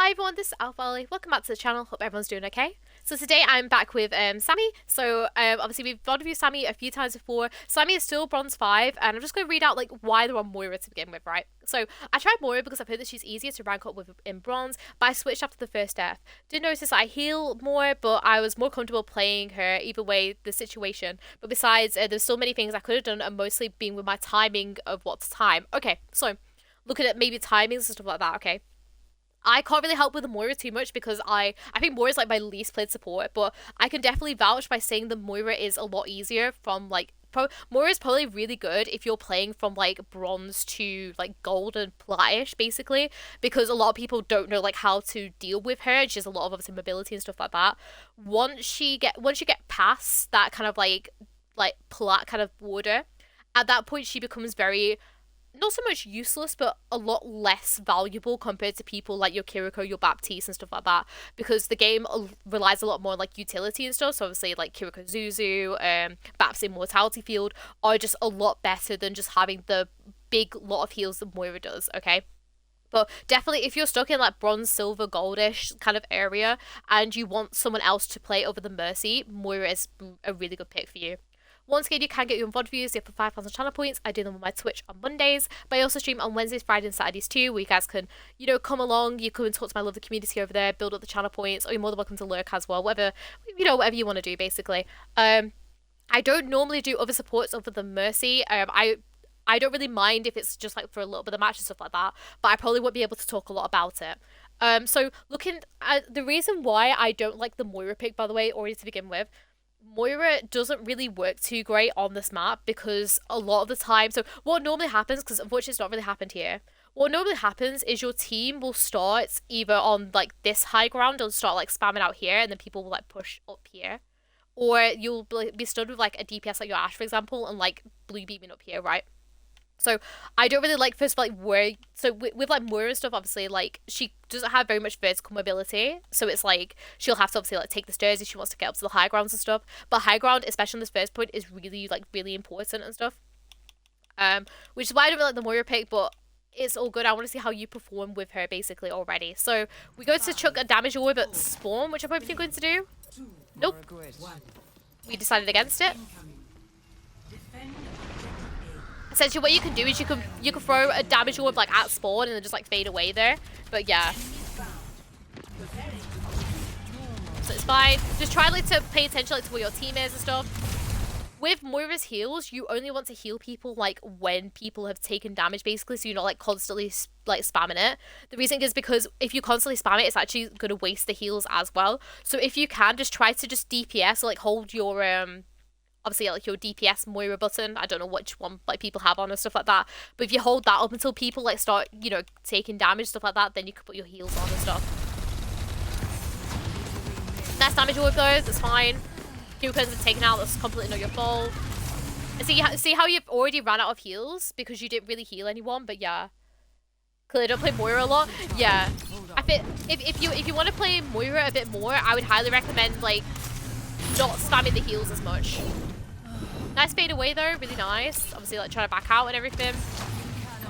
Hi everyone, this is AlphaAli. Welcome back to the channel. Hope everyone's doing okay. So today I'm back with Sammie. Obviously we've gone through Sammie a few times before. Sammie is still bronze 5, and I'm just going to read out like why they're on Moira to begin with, right? So I tried Moira because I've heard that she's easier to rank up with in bronze, but I switched after the first death. Did notice that I heal more, but I was more comfortable playing her either way the situation. But besides, there's so many things I could have done, and mostly being with my timing of what to time. Okay, so looking at maybe timings and stuff like that, okay. I can't really help with the Moira too much because I think Moira is like my least played support, but I can definitely vouch by saying that Moira is a lot easier from like Moira is probably really good if you're playing from like bronze to like gold and platish basically, because a lot of people don't know like how to deal with her. She has a lot of obviously mobility and stuff like that. Once you get past that kind of like plat kind of border, at that point she becomes very not so much useless, but a lot less valuable compared to people like your Kiriko, your Baptiste, and stuff like that. Because the game relies a lot more on like utility and stuff. So obviously, like Kiriko Zuzu, Bap's Immortality Field are just a lot better than just having the big lot of heals that Moira does. Okay. But definitely, if you're stuck in like bronze, silver, goldish kind of area, and you want someone else to play over the Mercy, Moira is a really good pick for you. Once again, you can get your own VOD views for 5,000 channel points. I do them on my Twitch on Mondays, but I also stream on Wednesdays, Fridays, and Saturdays too, where you guys can, you know, come along, you come and talk to my lovely community over there, build up the channel points, or you're more than welcome to lurk as well, whatever, you know, whatever you want to do, basically. I don't normally do other supports other than Mercy. I don't really mind if it's just like for a little bit of match and stuff like that, but I probably won't be able to talk a lot about it. So looking at the reason why I don't like the Moira pick, by the way, already to begin with, Moira doesn't really work too great on this map because a lot of the time, so what normally happens, because unfortunately it's not really happened here, what normally happens is your team will start either on like this high ground and start like spamming out here, and then people will like push up here, or you'll be stood with like a DPS like your Ashe, for example, and like blue beaming up here, right? So I don't really like first of all, like where, so with like Moira and stuff, obviously like she doesn't have very much vertical mobility, so it's like she'll have to obviously like take the stairs if she wants to get up to the high grounds and stuff. But high ground, especially in this first point, is really like really important and stuff. Which is why I don't really like the Moira pick, but it's all good. I want to see how you perform with her basically already. So we go to chuck a damage orb at spawn, which I'm hoping you're going to do. Nope. We decided against it. Essentially, what you can do is you can throw a damage orb like at spawn and then just like fade away there. But yeah, so it's fine. Just try like to pay attention like to where your team is and stuff. With Moira's heals, you only want to heal people like when people have taken damage, basically. So you're not like constantly like spamming it. The reason is because if you constantly spam it, it's actually gonna waste the heals as well. So if you can, just try to just DPS or like hold your obviously like your DPS Moira button. I don't know which one like people have on and stuff like that, but if you hold that up until people like start, you know, taking damage, stuff like that, then you can put your heals on and stuff. Nice damage orb though, that's fine. Tokens are taken out, that's completely not your fault. And see how you've already ran out of heals because you didn't really heal anyone, but yeah. Clearly don't play Moira a lot. Yeah. I think if you want to play Moira a bit more, I would highly recommend like not spamming the heals as much. Nice fade away though, really nice. Obviously like trying to back out and everything.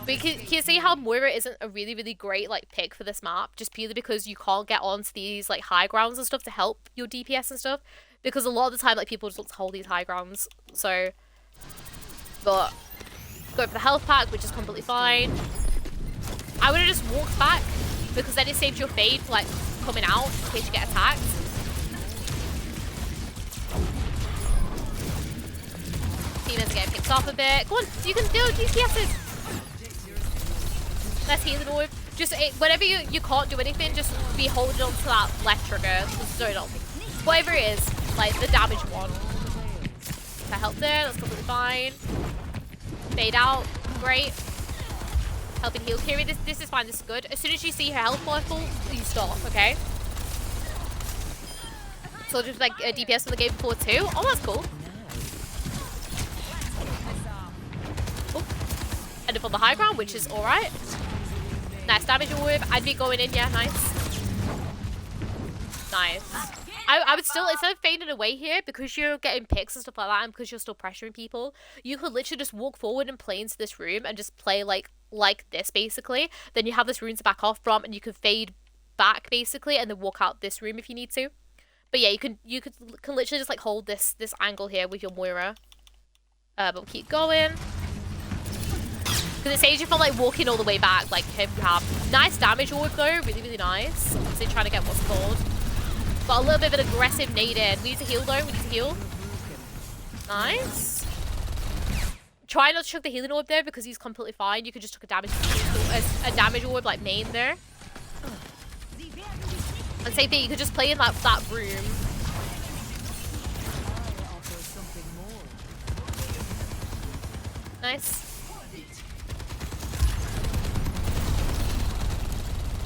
But can you see how Moira isn't a really, really great like pick for this map, just purely because you can't get onto these like high grounds and stuff to help your DPS and stuff. Because a lot of the time like people just want to hold these high grounds. So, but go for the health pack, which is completely fine. I would have just walked back because then it saves your fade for like coming out in case you get attacked. Team is getting picked off a bit. Go on, you can do DPSs. Let's heal the orb. Just whenever you can't do anything, just be holding on to that left trigger. Sorry, not whatever it is, like the damage one. That helped there. That's completely fine. Fade out. Great. Helping heal Kiri. This is fine. This is good. As soon as you see her health bar full, you stop. Okay. So just like a DPS from the game before too. Oh, that's cool. End up on the high ground, which is alright. Nice damage orb. I'd be going in, yeah, nice. Nice. I would still, instead of fading away here, because you're getting picks and stuff like that, and because you're still pressuring people, you could literally just walk forward and play into this room and just play like this, basically. Then you have this room to back off from, and you can fade back basically, and then walk out this room if you need to. But yeah, you can literally just like hold this angle here with your Moira. But we'll keep going. Because it saves you from like walking all the way back, like if you have. Nice damage orb though, really, really nice. Obviously trying to get what's called. Got a little bit of an aggressive nade in. We need to heal though, we need to heal. Nice. Try not to chuck the healing orb there because he's completely fine. You could just chuck a damage orb like main there. And same thing, you could just play in that room. Nice.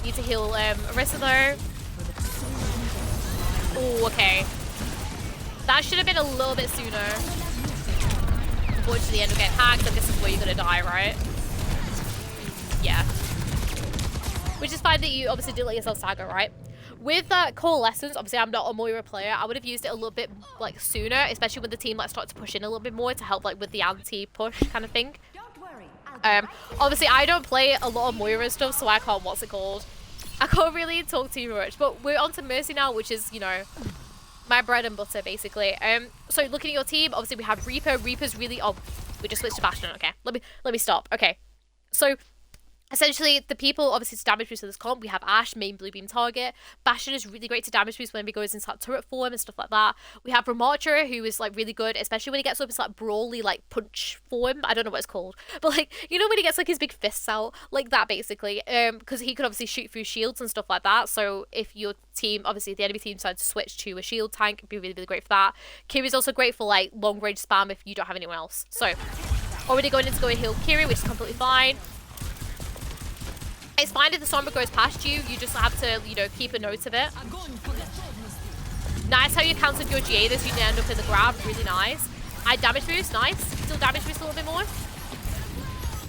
Need to heal Orisa though. Oh, okay. That should have been a little bit sooner. Unfortunately, end up getting hacked. I guess this is where you're gonna die, right? Yeah. Which is fine that you obviously did let yourself stagger, right? With Coalescence, obviously I'm not a Moira player. I would have used it a little bit like sooner, especially when the team like starts to push in a little bit more to help like with the anti-push kind of thing. Obviously I don't play a lot of Moira stuff, so I can't, what's it called? I can't really talk too much. But we're on to Mercy now, which is, you know, my bread and butter basically. So looking at your team, obviously we have Reaper. Reaper's really, oh, we just switched to Bastion. Okay, let me stop. Okay, so essentially, the people, obviously, to damage boost in this comp, we have Ashe, main blue beam target. Bastion is really great to damage boost when he goes into that turret form and stuff like that. We have Ramattra, who is, like, really good, especially when he gets up his, like, brawly, like, punch form. I don't know what it's called. But, like, you know when he gets, like, his big fists out? Like that, basically. Because he could obviously shoot through shields and stuff like that. So, if your team, obviously, if the enemy team decides to switch to a shield tank, it'd be really, really great for that. Kiri's also great for, like, long-range spam if you don't have anyone else. So, already going in to go and heal Kiri, which is completely fine. It's fine if the Sombra goes past you, you just have to, you know, keep a note of it. Nice how you cancelled your GA this, you didn't end up in the grab, really nice. I damage boost, nice. Still damage boost a little bit more.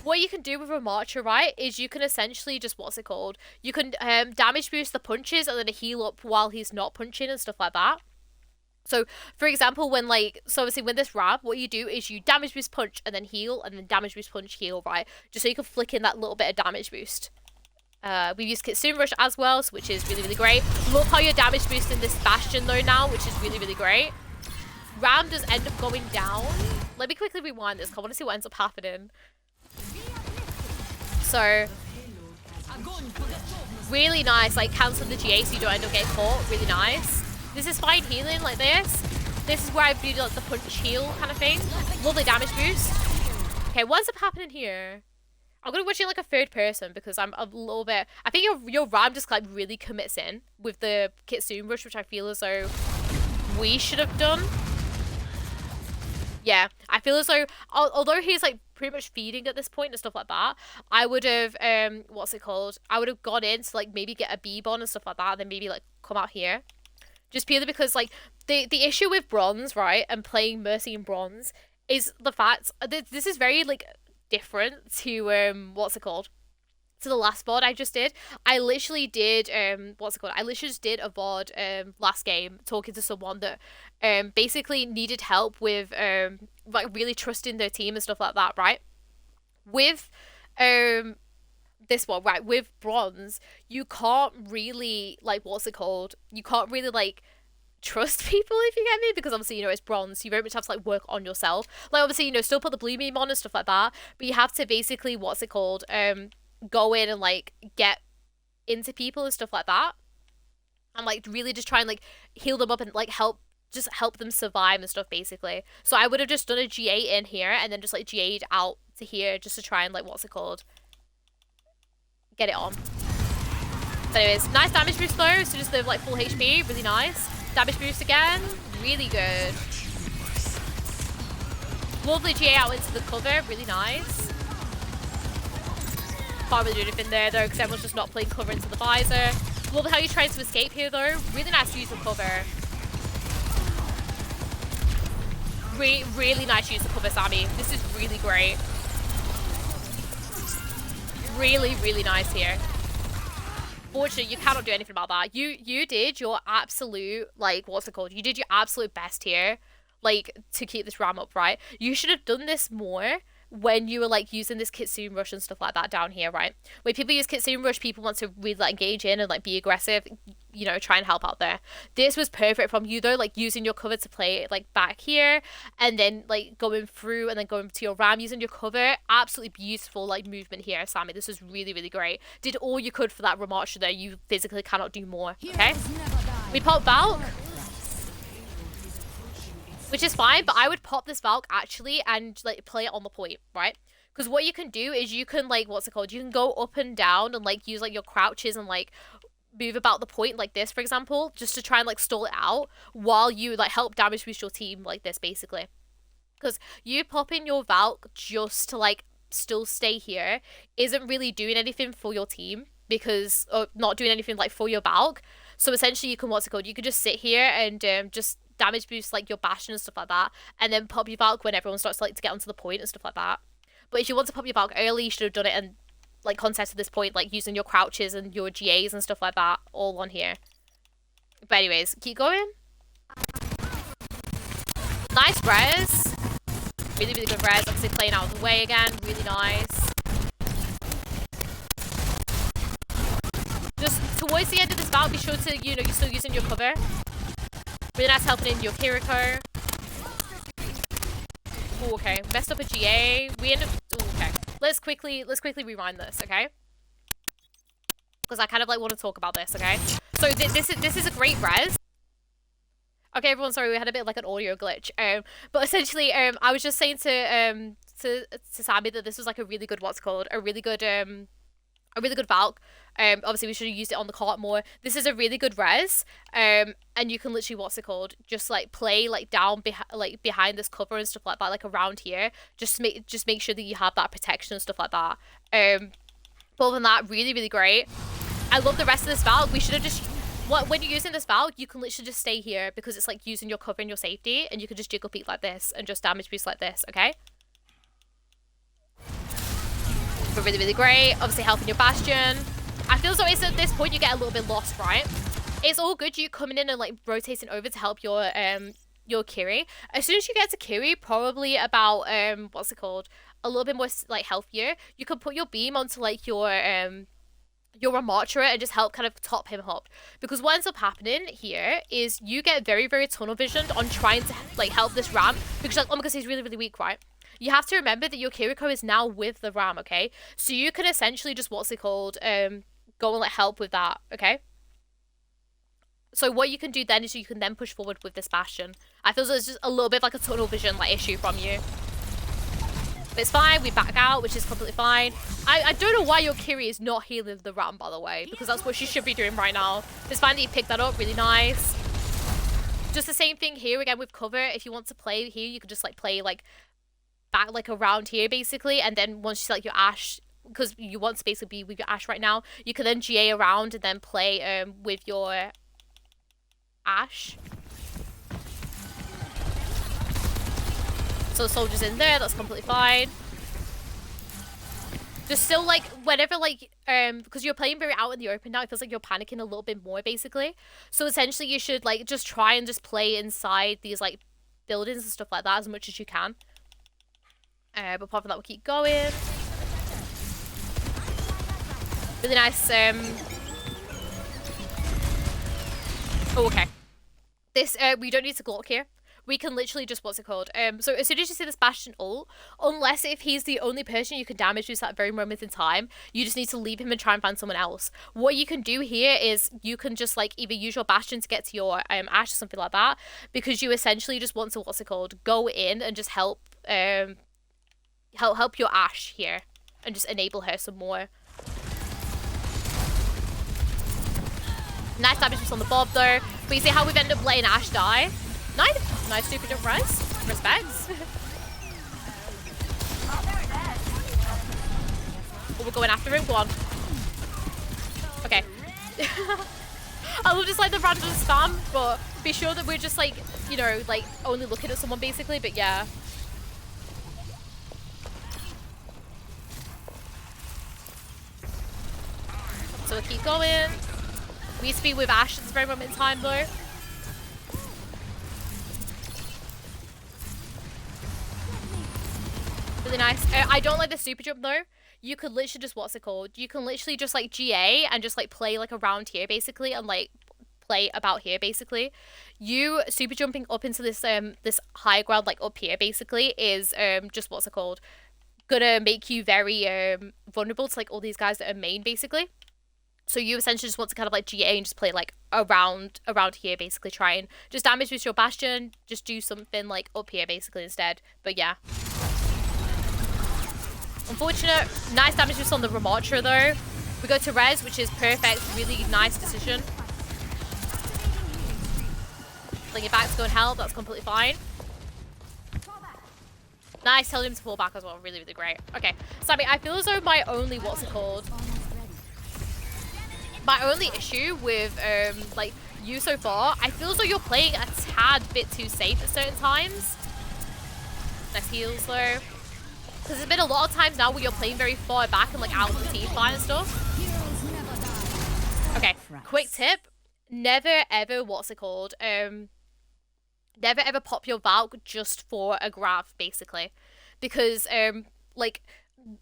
What you can do with Ramattra, right, is you can essentially just, what's it called? You can damage boost the punches and then heal up while he's not punching and stuff like that. So, for example, when, like, so obviously when this grab, what you do is you damage boost punch and then heal, and then damage boost punch heal, right? Just so you can flick in that little bit of damage boost. We've used Kitsune Rush as well, which is really, really great. Look how you're damage boosting this Bastion though now, which is really, really great. Ram does end up going down. Let me quickly rewind this because I want to see what ends up happening. So, really nice, like cancel the GA so you don't end up getting caught, really nice. This is fine healing like this. This is where I do like the punch heal kind of thing. Lovely damage boost. Okay, what's up happening here? I'm going to watch it like a third person because I'm a little bit... I think your Ram just like really commits in with the Kitsune Rush, which I feel as though we should have done. Yeah, I feel as though, although he's like pretty much feeding at this point and stuff like that, I would have, what's it called? I would have gone in to like maybe get a B-Bon and stuff like that, and then maybe like come out here. Just purely because like the issue with bronze, right, and playing Mercy in bronze is the fact that this is very like different to what's it called, to the last VOD I just did. I literally did what's it called, I literally just did a VOD last game talking to someone that basically needed help with like really trusting their team and stuff like that, right? With this one, right, with bronze, you can't really like, what's it called, you can't really like trust people, if you get me, because obviously, you know, it's bronze, so you very much have to like work on yourself. Like obviously, you know, still put the blue beam on and stuff like that, but you have to basically, what's it called, go in and like get into people and stuff like that, and like really just try and like heal them up and like help them survive and stuff basically. So I would have just done a GA in here and then just like GA'd out to here just to try and like, what's it called, get it on. But anyways, nice damage boost though, so just the like full HP, really nice. Damage boost again, really good. Lovely GA out into the cover, really nice. Can't really do anything there though, because everyone's just not playing cover into the visor. Love how you're trying to escape here though. Really nice use of cover. Really nice use of cover, Sammie. This is really great. Really nice here. Fortunately, you cannot do anything about that. You did your absolute, like, what's it called? You did your absolute best here, like, to keep this Ram up, right? You should have done this more when you were like using this Kitsune Rush and stuff like that down here, right? When people use Kitsune Rush, people want to really like engage in and like be aggressive, you know, try and help out there. This was perfect from you though, like using your cover to play it like back here and then like going through and then going to your ram using your cover. Absolutely beautiful like movement here, Sammie. This was really, really great. Did all you could for that Ramattra there. You physically cannot do more, okay? We pop Valk, which is fine, but I would pop this Valk actually and like play it on the point, right? Because what you can do is you can like, what's it called? You can go up and down and like use like your crouches and like move about the point like this, for example, just to try and like stall it out while you like help damage boost your team like this basically. Because you popping your Valk just to like still stay here isn't really doing anything for your team because, or not doing anything like for your Valk. So essentially you can, what's it called? You can just sit here and just damage boost like your Bastion and stuff like that, and then pop your Valk when everyone starts like to get onto the point and stuff like that. But if you want to pop your Valk early, you should have done it and like contested this point, like using your crouches and your GAs and stuff like that all on here. But anyways, keep going. Nice res. Really, really good res. Obviously playing out of the way again. Really nice. Just towards the end of this battle, be sure to, you know, you're still using your cover. Really nice helping in your Kiriko. Ooh, okay. Messed up a GA. We end up... Ooh, okay. Let's quickly rewind this, okay? Because I kind of like want to talk about this, okay? So this is a great res. Okay, everyone, sorry, we had a bit of like an audio glitch. But essentially, I was just saying to Sammie that this was like a really good, what's called, a really good Valk. Obviously we should have used it on the cart more. This is a really good res. And you can literally, what's it called, just like play like down behind this cover and stuff like that, like around here. Just make sure that you have that protection and stuff like that. But other than that, really, really great. I love the rest of this Valk. We should have just, when you're using this Valk, you can literally just stay here because it's like using your cover and your safety, and you can just jiggle peek like this and just damage boost like this, okay? But really, really great. Obviously helping your Bastion. I feel as though it's at this point you get a little bit lost, right? It's all good you coming in and like rotating over to help your Kiri. As soon as you get to Kiri, probably about what's it called, a little bit more like healthier, you can put your beam onto like your Ramattra and just help kind of top him up. Because what ends up happening here is you get very, very tunnel visioned on trying to like help this Ram because like, oh my god, he's really, really weak, right? You have to remember that your Kiriko is now with the Ram, okay? So you can essentially just, what's it called, go and like help with that, okay? So what you can do then is you can then push forward with this Bastion. I feel so it's just a little bit like a tunnel vision like issue from you. But it's fine, we back out, which is completely fine. I don't know why your Kiri is not healing the Ram, by the way, because that's what she should be doing right now. It's fine that you picked that up, really nice. Just the same thing here again with cover. If you want to play here, you could just like play like back like around here basically, and then once you select your Ashe, because you want to basically be with your Ashe right now, you can then GA around and then play with your Ashe. So soldiers in there, that's completely fine. Just still like whenever like because you're playing very out in the open now, it feels like you're panicking a little bit more basically. So essentially you should like just try and just play inside these like buildings and stuff like that as much as you can. But apart from that, we'll keep going. Really nice. Oh, okay. This we don't need to Glock here. We can literally just, what's it called? So as soon as you see this Bastion ult, unless if he's the only person you can damage just at that very moment in time, you just need to leave him and try and find someone else. What you can do here is you can just like either use your Bastion to get to your Ashe or something like that, because you essentially just want to, what's it called, go in and just help help your Ashe here and just enable her some more. Nice damage just on the Bob though. But you see how we've ended up letting Ashe die? Nice super jump res. Respects. Oh, we're going after him. Go on. Okay. I love just like the random spam, but be sure that we're just like, you know, like only looking at someone basically, but yeah. So we'll keep going. We used to be with Ashe at this very moment in time though. Really Really nice. I don't like the super jump though. You could literally just, what's it called? You can literally just like GA and just like play like around here basically, and like play about here basically. You super jumping up into this this high ground like up here basically is just, what's it called, gonna make you very vulnerable to like all these guys that are main basically. So you essentially just want to kind of like GA and just play like around here basically, try and just damage boost your Bastion, just do something like up here basically instead. But yeah, unfortunate. Nice damage boost on the Ramattra though. We go to res, which is perfect. Really nice decision. Bring it back to go and help. That's completely fine. Nice, telling him to pull back as well. Really, really great. Okay, Sammie, I feel as though my only, what's it called, my only issue with like you so far, I feel as though you're playing a tad bit too safe at certain times. Nice heals though. Because there's been a lot of times now where you're playing very far back and like out of the team fight and stuff. Okay, quick tip. Never ever, what's it called? Never ever pop your Valk just for a grab, basically. Because, like,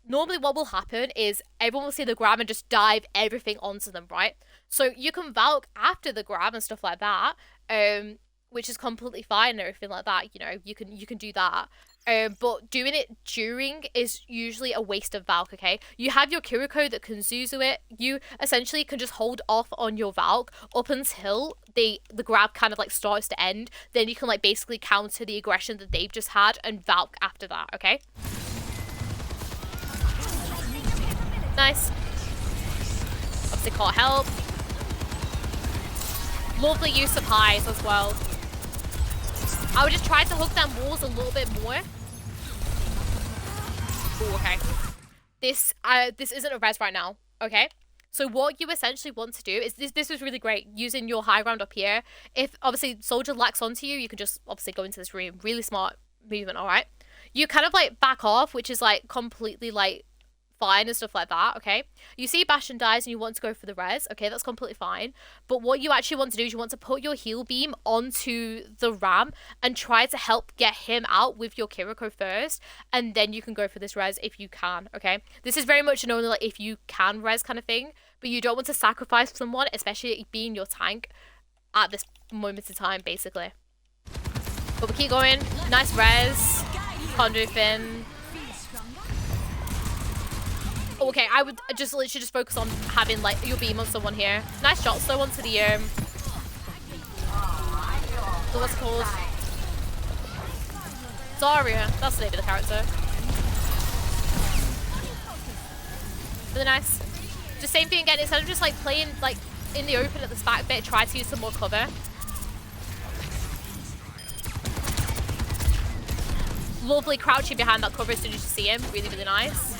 normally what will happen is everyone will see the grab and just dive everything onto them, right? So you can Valk after the grab and stuff like that, which is completely fine and everything like that, you know, you can do that. But doing it during is usually a waste of Valk, okay? You have your Kiriko that can Zuzu it. You essentially can just hold off on your Valk up until the grab kind of like starts to end. Then you can like basically counter the aggression that they've just had and Valk after that, okay? Nice. Obviously can't help. Lovely use of highs as well. I would just try to hook them walls a little bit more. Ooh, okay. This isn't a res right now, okay? So what you essentially want to do is, this was really great, using your high ground up here. If, obviously, soldier lacks onto you, you can just, obviously, go into this room. Really smart movement, alright? You kind of, like, back off, which is, like, completely, like, fine and stuff like that, okay? You see Bastion dies and you want to go for the res, okay, that's completely fine. But what you actually want to do is you want to put your heal beam onto the Ram and try to help get him out with your Kiriko first, and then you can go for this res if you can, okay? This is very much an only like if you can res kind of thing, but you don't want to sacrifice someone, especially being your tank at this moment in time, basically. But we keep going. Nice res. Condo Fin. Okay, I would just literally just focus on having like your beam on someone here. Nice shots though onto the what's it called? Zarya. That's the name of the character. Really nice. Just same thing again. Instead of just like playing like in the open at the back bit, try to use some more cover. Lovely crouching behind that cover as soon as you see him. Really, really nice.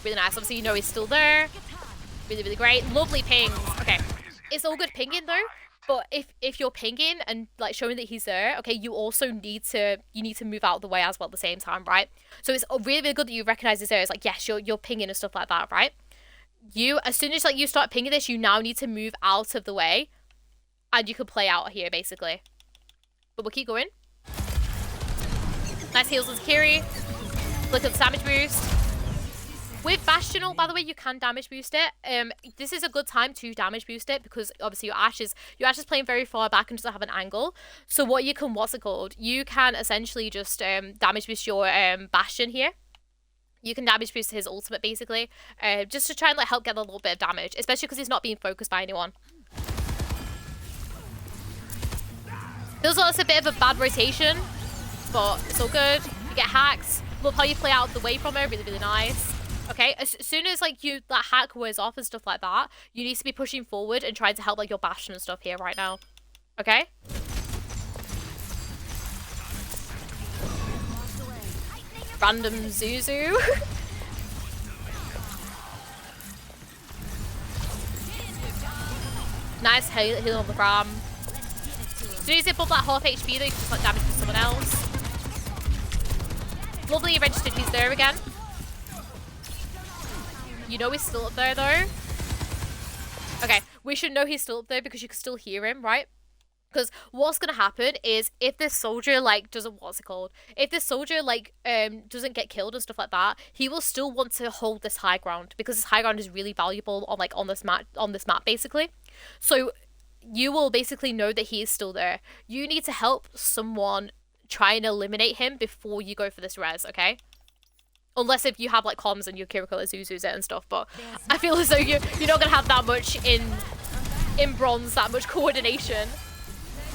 Really nice. Obviously, you know he's still there. Really, really great. Lovely pings. Okay. It's all good pinging, though. But if you're pinging and, like, showing that he's there, okay, you also need to move out of the way as well at the same time, right? So it's really, really good that you recognize this area. It's like, yes, you're pinging and stuff like that, right? As soon as, like, you start pinging this, you now need to move out of the way. And you can play out here, basically. But we'll keep going. Nice heals on Kiri. Look at the damage boost. With Bastion, by the way, you can damage boost it. This is a good time to damage boost it because obviously your Ashe is playing very far back and doesn't have an angle. So what you can, what's it called? You can essentially just damage boost your Bastion here. You can damage boost his ultimate basically, just to try and like help get a little bit of damage, especially because he's not being focused by anyone. Feels like it's a bit of a bad rotation, but it's all good. You get hacks. Love how you play out of the way from her. Really, really nice. Okay, as soon as like that hack wears off and stuff like that, you need to be pushing forward and trying to help like your Bastion and stuff here right now. Okay? Random Zuzu. Nice heal on the Ram. As soon as they pop that half HP though, you can just like damage to someone else. Lovely registered he's there again. You know he's still up there though. Okay, we should know he's still up there because you can still hear him, right? Because what's gonna happen is if this soldier like doesn't if this soldier like doesn't get killed and stuff like that, he will still want to hold this high ground because this high ground is really valuable on like on this map basically. So you will basically know that he is still there. You need to help someone try and eliminate him before you go for this res, okay? Unless if you have like comms and your Kiriko Zuzu's it and stuff, but I feel as though you're not gonna have that much in bronze, that much coordination.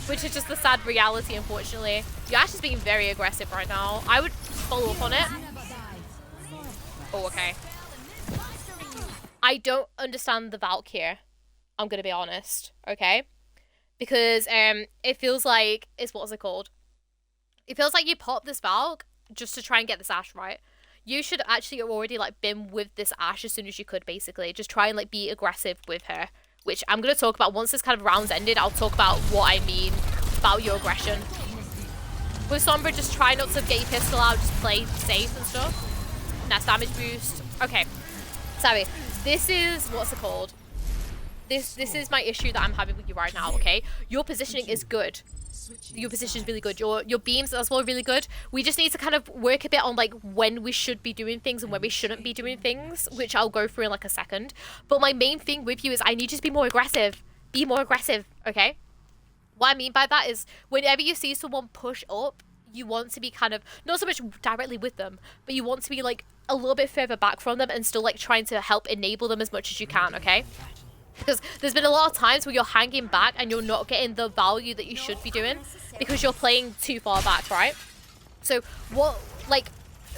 Which is just the sad reality, unfortunately. Your Ashe is being very aggressive right now. I would follow up on it. Oh, okay. I don't understand the Valk here. I'm gonna be honest, okay? Because it feels like It feels like you pop this Valk just to try and get this Ashe right. You should actually have already like been with this Ashe as soon as you could, basically. Just try and like be aggressive with her. Which I'm going to talk about once this kind of round's ended. I'll talk about what I mean about your aggression. With Sombra, just try not to get your pistol out, just play safe and stuff. Nice damage boost. Okay. Sorry. This is, This is my issue that I'm having with you right now, okay? Your positioning is good. Your position is really good. Your beams as well are really good. We just need to kind of work a bit on like when we should be doing things and when we shouldn't be doing things, which I'll go through in like a second. But my main thing with you is I need you to be more aggressive. Be more aggressive, okay? What I mean by that is whenever you see someone push up, you want to be kind of, not so much directly with them, but you want to be like a little bit further back from them and still like trying to help enable them as much as you can, okay? Because there's been a lot of times where you're hanging back and you're not getting the value that you should be doing because you're playing too far back, right? So what, like,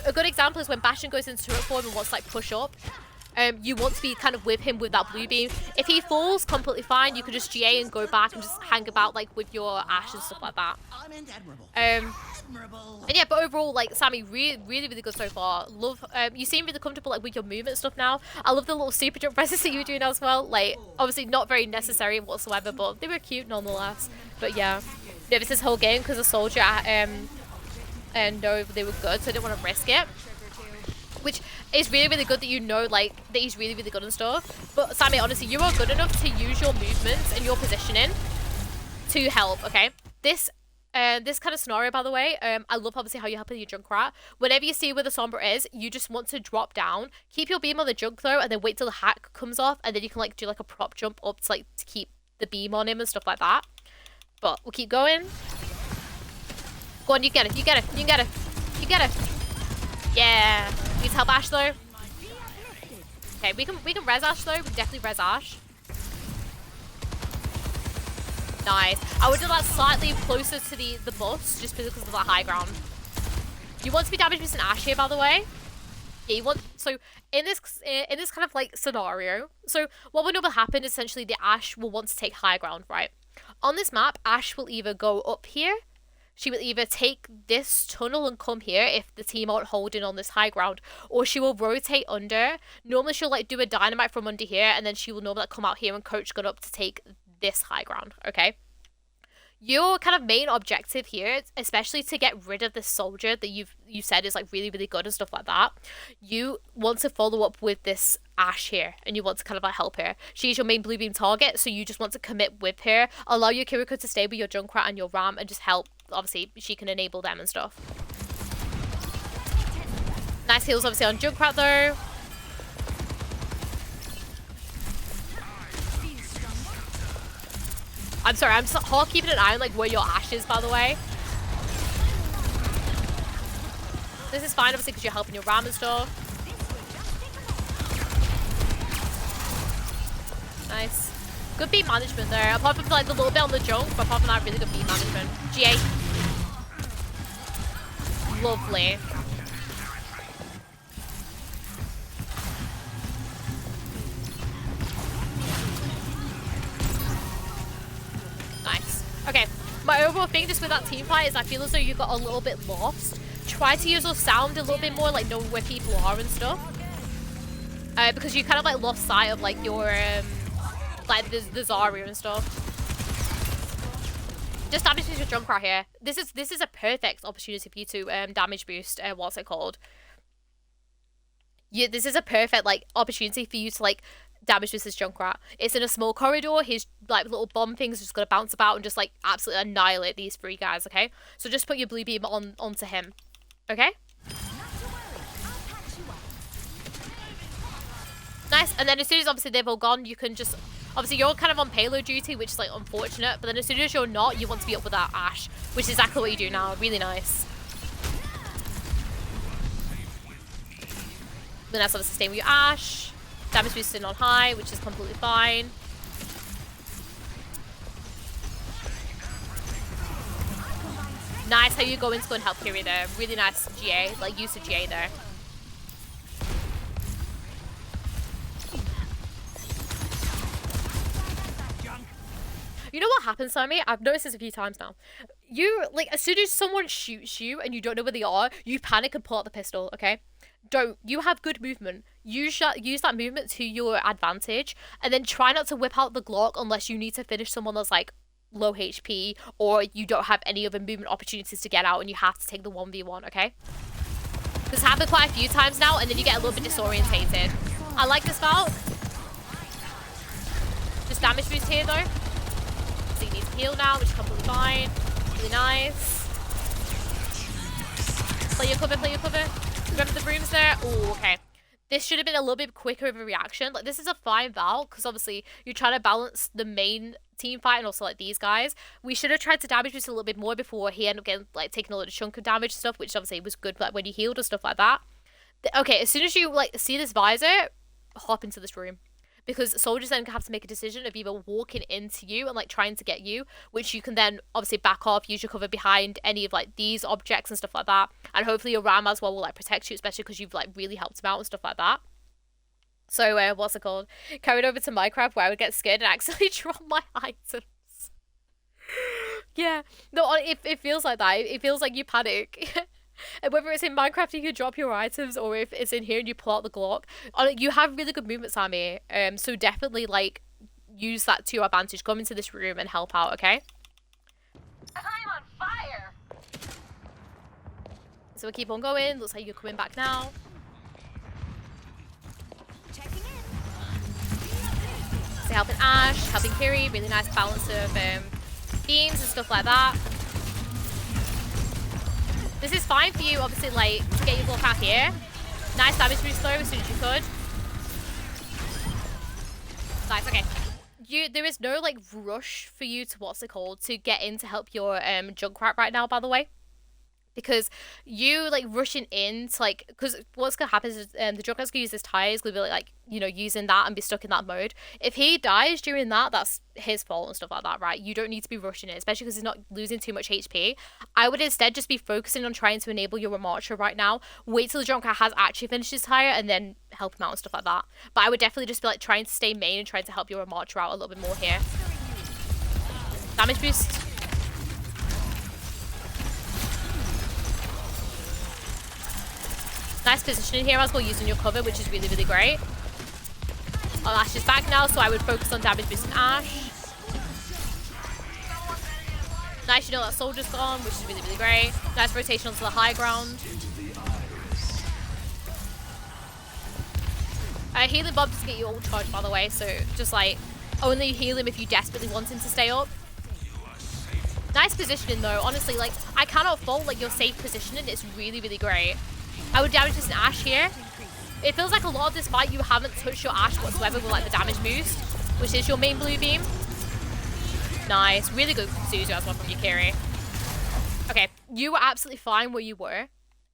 a good example is when Bastion goes into turret form and wants to like push up. You want to be kind of with him with that blue beam. If he falls, completely fine. You can just GA and go back and just hang about like with your Ashe and stuff like that. And yeah, but overall, like Sammie, really good so far. Love, you seem really comfortable like with your movement stuff now. I love the little super jump presses that you were doing as well. Like obviously not very necessary whatsoever, but they were cute nonetheless. But yeah, nervous this whole game because the soldier and no, they were good, so I didn't want to risk it. Which is really good that you know like that he's really good and stuff. But Sammie, honestly, you are good enough to use your movements and your positioning to help, okay? This kind of scenario, by the way, I love obviously how you help with your Junkrat. Whenever you see where the Sombra is, you just want to drop down, keep your beam on the Junk though, and then wait till the hack comes off, and then you can like do like a prop jump up to like to keep the beam on him and stuff like that. But we'll keep going. Go on, you get it, you get it, you get it, you get it. Yeah. Need to help Ashe though. Okay, we can res Ashe though. We can definitely res Ashe. Nice. I would do that slightly closer to the boss just because of that high ground. You want to be damage boosting Ashe here, by the way. Yeah, you want, so in this kind of like scenario, so what will normally happen is essentially the Ashe will want to take high ground, right? On this map, Ashe will either go up here. She will either take this tunnel and come here if the team aren't holding on this high ground, or she will rotate under. Normally she'll like do a dynamite from under here, and then she will normally like, come out here and coach gun up to take this high ground, okay? Your kind of main objective here, especially to get rid of this soldier that you said is like really good and stuff like that, you want to follow up with this Ashe here, and you want to kind of like help her. She's your main blue beam target, so you just want to commit with her, allow your Kiriko to stay with your Junkrat and your Ram, and just help. Obviously, she can enable them and stuff. Nice heals obviously on Junkrat though. I'm sorry, I'm just hard keeping an eye on like where your Ashe is, by the way. This is fine obviously because you're helping your Ram and stuff. Nice. Good beat management there. Apart from like the little bit on the junk, but apart from that, really good beat management. GA. Lovely. Nice. Okay. My overall thing just with that team fight is I feel as though you got a little bit lost. Try to use your sound a little bit more, like know where people are and stuff. Because you kind of like lost sight of like your like the Zarya and stuff. Just damage boost your Junkrat here. This is a perfect opportunity for you to damage boost what's it called? This is a perfect like opportunity for you to like damage this Junkrat. It's in a small corridor. His like little bomb things are just gonna bounce about and just like absolutely annihilate these 3 guys. Okay, so just put your blue beam onto him. Okay. Nice. And then as soon as obviously they've all gone, you can just obviously you're kind of on payload duty, which is like unfortunate. But then as soon as you're not, you want to be up with that Ashe, which is exactly what you do now. Really nice. Then that's obviously staying with your Ashe. Damage boosting on high, which is completely fine. Nice how you go in to go and help Kiri there. Really nice GA, like use of GA there. You know what happens, Sammie? I've noticed this a few times now. You, like, as soon as someone shoots you and you don't know where they are, you panic and pull out the pistol, okay? Don't. You have good movement. Use that movement to your advantage, and then try not to whip out the Glock unless you need to finish someone that's, like, low HP, or you don't have any other movement opportunities to get out and you have to take the 1v1, okay? This happened quite a few times now, and then you get a little bit disorientated. I like this bout. Just damage boost here, though. So you need to heal now, which is completely fine. Really nice. Play your cover, play your cover. Remember the brooms there? Oh, okay. This should have been a little bit quicker of a reaction. Like, this is a fine Val, because obviously you're trying to balance the main team fight and also, like, these guys. We should have tried to damage boost a little bit more before he ended up getting, like, taking a little chunk of damage and stuff, which obviously was good, like, when he healed and stuff like that. Okay, as soon as you, like, see this visor, hop into this room. Because soldiers then have to make a decision of either walking into you and, like, trying to get you, which you can then obviously back off, use your cover behind any of, like, these objects and stuff like that. And hopefully your ram as well will, like, protect you, especially because you've, like, really helped him out and stuff like that. So, what's it called? Carried over to Minecraft where I would get scared and accidentally drop my items. Yeah. No, it feels like that. It feels like you panic. And whether it's in Minecraft you can drop your items, or if it's in here and you pull out the Glock. You have really good movement, Sammie. So definitely, like, use that to your advantage. Come into this room and help out, okay? I'm on fire. So we'll keep on going. Looks like you're coming back now. Checking in. So helping Ashe, helping Kiri. Really nice balance of beams and stuff like that. This is fine for you, obviously, like, to get your Glock out here. Nice damage boost, though, as soon as you could. Nice, okay. There is no, like, rush for you to, what's it called, to get in to help your Junkrat right now, by the way. Because you, like, rushing in to, like, because what's going to happen is the Junkrat's going to use his tires, going to be, like, you know, using that and be stuck in that mode. If he dies during that, that's his fault and stuff like that, right? You don't need to be rushing it, especially because he's not losing too much HP. I would instead just be focusing on trying to enable your Marcher right now. Wait till the Junkrat has actually finished his tire and then help him out and stuff like that. But I would definitely just be, like, trying to stay main and trying to help your Marcher out a little bit more here. Damage boost. Nice positioning here as well, using your cover, which is really, really great. Oh, Ashe is back now, so I would focus on damage boosting Ashe. Nice, you know that soldier's gone, which is really, really great. Nice rotation onto the high ground. Healing Bob doesn't get you all charged, by the way, so just, like, only heal him if you desperately want him to stay up. Nice positioning, though. Honestly, like, I cannot fault, like, your safe positioning. It's really, really great. I would damage this an Ashe here. It feels like a lot of this fight you haven't touched your Ashe whatsoever with, like, the damage boost, which is your main blue beam. Nice. Really good Suzu as well from your Kiri. Okay, you were absolutely fine where you were.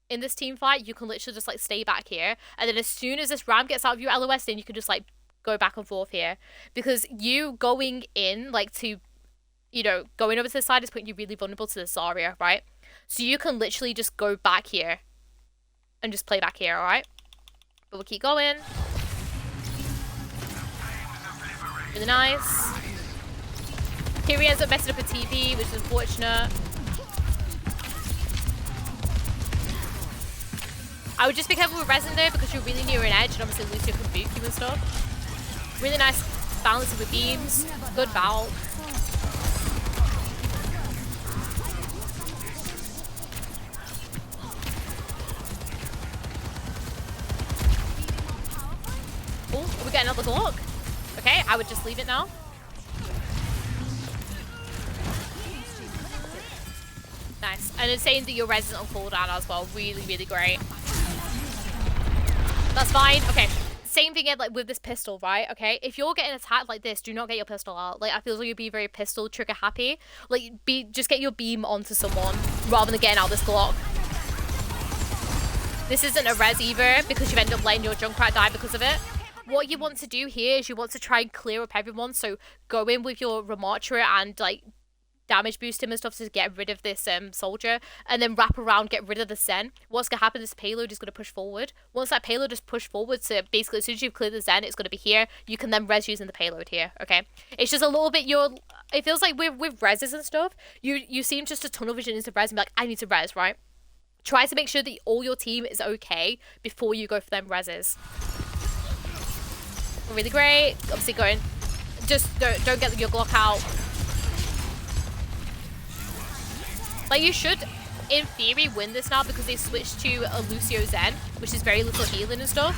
In this team fight, you can literally just, like, stay back here. And then as soon as this ram gets out of your LOS, then you can just, like, go back and forth here. Because you going in, like, to, you know, going over to the side is putting you really vulnerable to the Zarya, right? So you can literally just go back here. And just play back here, alright? But we'll keep going. Really nice. Kiri ends up messing up a TV, which is unfortunate. I would just be careful with resin though, because you're really near an edge, and obviously Lucio can boot you and stuff. Really nice balancing with beams. Good foul. Oh, we get another Glock. I would just leave it now. Nice. And it's saying that your res is on cooldown as well. Really, really great. That's fine. Okay. Same thing like with this pistol, right? Okay. If you're getting attacked like this, do not get your pistol out. Like, I feel like you'd be very pistol trigger happy. Like, just get your beam onto someone rather than getting out this Glock. This isn't a res either because you've ended up letting your Junkrat die because of it. What you want to do here is you want to try and clear up everyone. So go in with your Remarcher and like damage boost him and stuff to get rid of this soldier, and then wrap around, get rid of the Zen. What's gonna happen is payload is gonna push forward. Once that payload is pushed forward, so basically as soon as you've cleared the Zen, it's gonna be here. You can then res using the payload here. Okay, it's just a little bit it feels like with reses and stuff, you seem just to tunnel vision into res and be like, I need to res, right? Try to make sure that all your team is okay before you go for them reses. Really great. Obviously going, just don't get your Glock out. Like, you should, in theory, win this now because they switched to a Lucio Zen, which is very little healing and stuff.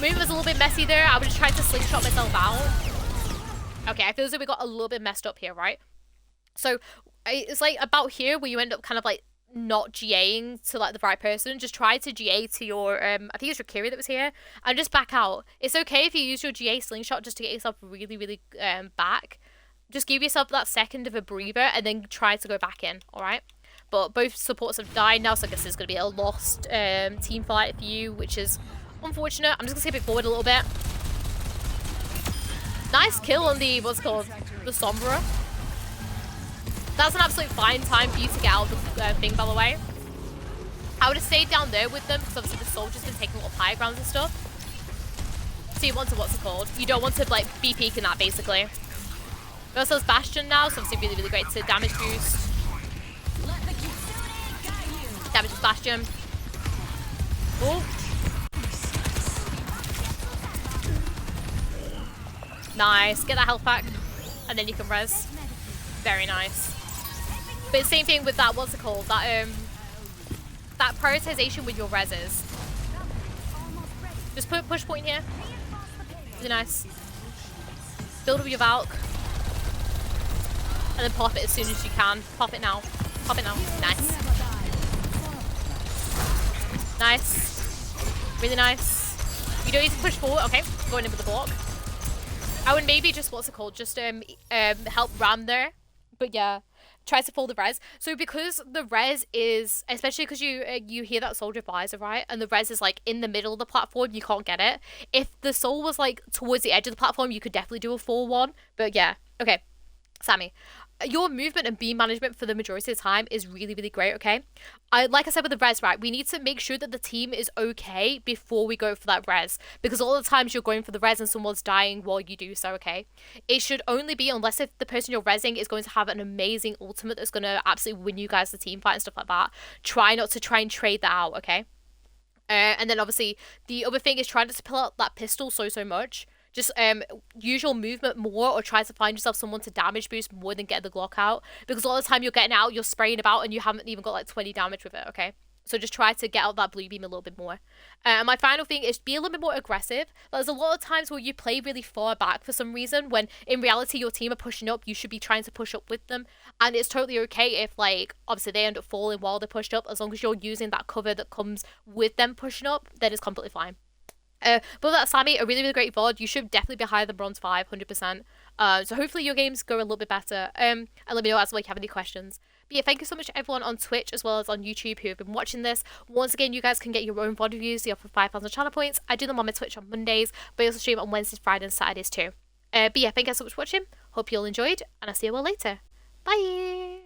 Movement was a little bit messy there. I was just trying to slingshot myself out. Okay, I feel as though we got a little bit messed up here, right? So, it's like about here where you end up kind of like not GAing to like the right person. Just try to GA to your, I think it's your Kiri that was here, and just back out. It's okay if you use your GA slingshot just to get yourself really, really back. Just give yourself that second of a breather and then try to go back in, alright? But both supports have died now, so I guess there's going to be a lost team fight for you, which is unfortunate. I'm just going to skip it forward a little bit. Nice kill on the, what's it called? The Sombra. That's an absolute fine time for you to get out of the thing, by the way. I would have stayed down there with them, because obviously the soldier's been taking a lot of high grounds and stuff. So you want to, what's it called? You don't want to, like, be peeking that, basically. We also have Bastion now, so obviously really, really great to damage boost. Damage with Bastion. Oh. Nice. Get that health back. And then you can res. Very nice. But same thing with that, what's it called? That prioritization with your reses. Just put push point here. Really nice. Build up your Valk. And then pop it as soon as you can. Pop it now. Pop it now. Nice. Nice. Really nice. You don't need to push forward. Okay. Going in with the block. I would maybe just, what's it called? Just help ram there. But yeah. Tries to pull the res. So because the res is, especially because you hear that soldier visor, right? And the res is like in the middle of the platform, you can't get it. If the soul was like towards the edge of the platform, you could definitely do a 4-1. But yeah. Okay. Sammie. Your movement and beam management for the majority of the time is really, really great, okay? Like I said with the res, right, we need to make sure that the team is okay before we go for that res. Because all the times you're going for the res and someone's dying while you do so, okay? It should only be unless if the person you're resing is going to have an amazing ultimate that's going to absolutely win you guys the team fight and stuff like that. Try not to try and trade that out, okay? And then obviously, the other thing is try not to pull out that pistol so much. Just use your movement more or try to find yourself someone to damage boost more than get the Glock out. Because all the time you're getting out, you're spraying about and you haven't even got like 20 damage with it, okay? So just try to get out that blue beam a little bit more. My final thing is be a little bit more aggressive. There's a lot of times where you play really far back for some reason when in reality your team are pushing up. You should be trying to push up with them. And it's totally okay if like, obviously they end up falling while they're pushed up. As long as you're using that cover that comes with them pushing up, then it's completely fine. But with that, Sammie, a really, really great VOD. You should definitely be higher than Bronze 5, 100%. So hopefully your games go a little bit better. And let me know as well if you have any questions. But yeah, thank you so much to everyone on Twitch as well as on YouTube who have been watching this. Once again, you guys can get your own VOD reviews. You offer 5,000 channel points. I do them on my Twitch on Mondays, but I also stream on Wednesdays, Fridays, and Saturdays too. But yeah, thank you guys so much for watching. Hope you all enjoyed, and I'll see you all later. Bye!